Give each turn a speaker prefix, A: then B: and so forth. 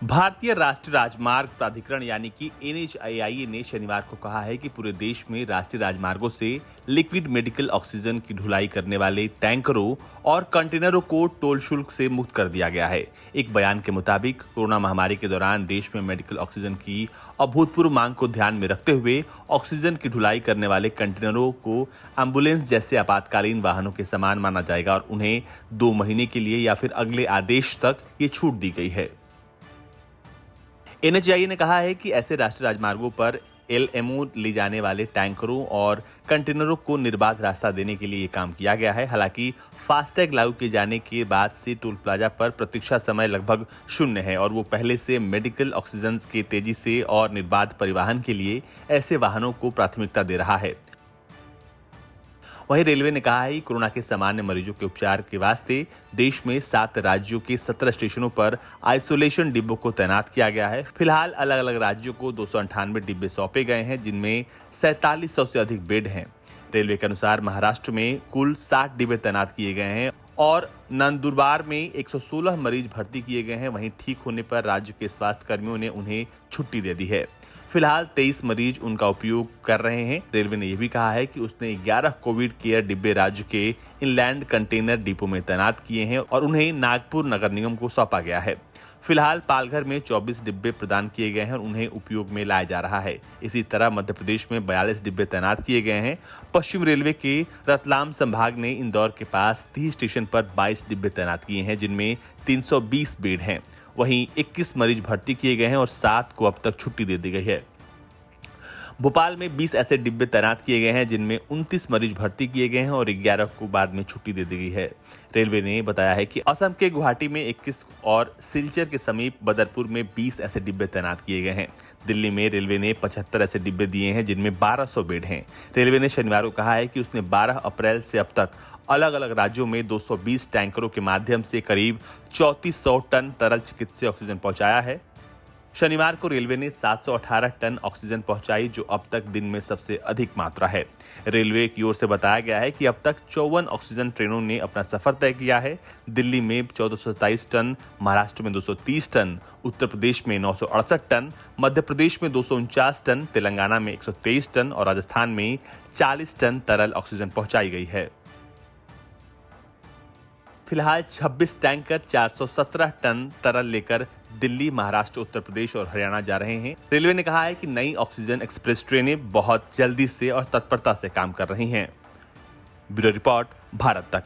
A: भारतीय राष्ट्रीय राजमार्ग प्राधिकरण यानी कि NHAI ने शनिवार को कहा है कि पूरे देश में राष्ट्रीय राजमार्गों से लिक्विड मेडिकल ऑक्सीजन की ढुलाई करने वाले टैंकरों और कंटेनरों को टोल शुल्क से मुक्त कर दिया गया है। एक बयान के मुताबिक कोरोना महामारी के दौरान देश में मेडिकल ऑक्सीजन की अभूतपूर्व मांग को ध्यान में रखते हुए ऑक्सीजन की ढुलाई करने वाले कंटेनरों को एम्बुलेंस जैसे आपातकालीन वाहनों के समान माना जाएगा और उन्हें 2 महीने के लिए या फिर अगले आदेश तक ये छूट दी गई है। NHAI ने कहा है कि ऐसे राष्ट्रीय राजमार्गों पर LMO ले जाने वाले टैंकरों और कंटेनरों को निर्बाध रास्ता देने के लिए ये काम किया गया है। हालांकि फास्टैग लागू किए जाने के बाद से टोल प्लाजा पर प्रतीक्षा समय लगभग 0 है और वो पहले से मेडिकल ऑक्सीजन के तेजी से और निर्बाध परिवहन के लिए ऐसे वाहनों को प्राथमिकता दे रहा है। वहीं रेलवे ने कहा है कि कोरोना के सामान्य मरीजों के उपचार के वास्ते देश में 7 राज्यों के 17 स्टेशनों पर आइसोलेशन डिब्बों को तैनात किया गया है। फिलहाल अलग अलग राज्यों को 298 डिब्बे सौंपे गए हैं, जिनमें 4700 से अधिक बेड हैं। रेलवे के अनुसार महाराष्ट्र में कुल 60 डिब्बे तैनात किए गए हैं और नंदुरबार में 116 मरीज भर्ती किए गए हैं। वहीं ठीक होने पर राज्य के स्वास्थ्य कर्मियों ने उन्हें छुट्टी दे दी है। फिलहाल 23 मरीज उनका उपयोग कर रहे हैं। रेलवे ने यह भी कहा है कि उसने 11 कोविड केयर डिब्बे राज्य के इनलैंड कंटेनर डिपो में तैनात किए हैं और उन्हें नागपुर नगर निगम को सौंपा गया है। फिलहाल पालघर में 24 डिब्बे प्रदान किए गए हैं और उन्हें उपयोग में लाया जा रहा है। इसी तरह मध्य प्रदेश में 42 डिब्बे तैनात किए गए हैं। पश्चिम रेलवे के रतलाम संभाग ने इंदौर के पास 30 स्टेशन पर 22 डिब्बे तैनात किए हैं, जिनमें 320 बेड हैं। वहीं 21 मरीज भर्ती किए गए हैं और 7 को अब तक छुट्टी दे दी गई है। भोपाल में 20 ऐसे डिब्बे तैनात किए गए हैं, जिनमें 29 मरीज भर्ती किए गए हैं और 11 को बाद में छुट्टी दे दी गई है। रेलवे ने बताया है कि असम के गुवाहाटी में 21 और सिलचर के समीप बदरपुर में 20 ऐसे डिब्बे तैनात किए गए हैं। दिल्ली में रेलवे ने 75 ऐसे डिब्बे दिए हैं, जिनमें 1200 बेड हैं। रेलवे ने शनिवार को कहा है कि उसने 12 अप्रैल से अब तक अलग अलग राज्यों में 220 टैंकरों के माध्यम से करीब 3400 टन तरल चिकित्सीय ऑक्सीजन पहुंचाया है। शनिवार को रेलवे ने 718 टन ऑक्सीजन पहुंचाई, जो अब तक दिन में सबसे अधिक मात्रा है। रेलवे की ओर से बताया गया है कि अब तक 54 ऑक्सीजन ट्रेनों ने अपना सफर तय किया है। दिल्ली में 1427 टन, महाराष्ट्र में 230 टन, उत्तर प्रदेश में 968 टन, मध्य प्रदेश में 249 टन, तेलंगाना में 123 टन और राजस्थान में 40 टन तरल ऑक्सीजन पहुंचाई गई है। फिलहाल 26 टैंकर 417 टन तरल लेकर दिल्ली, महाराष्ट्र, उत्तर प्रदेश और हरियाणा जा रहे हैं। रेलवे ने कहा है कि नई ऑक्सीजन एक्सप्रेस ट्रेनें बहुत जल्दी से और तत्परता से काम कर रही हैं। ब्यूरो रिपोर्ट, भारत तक।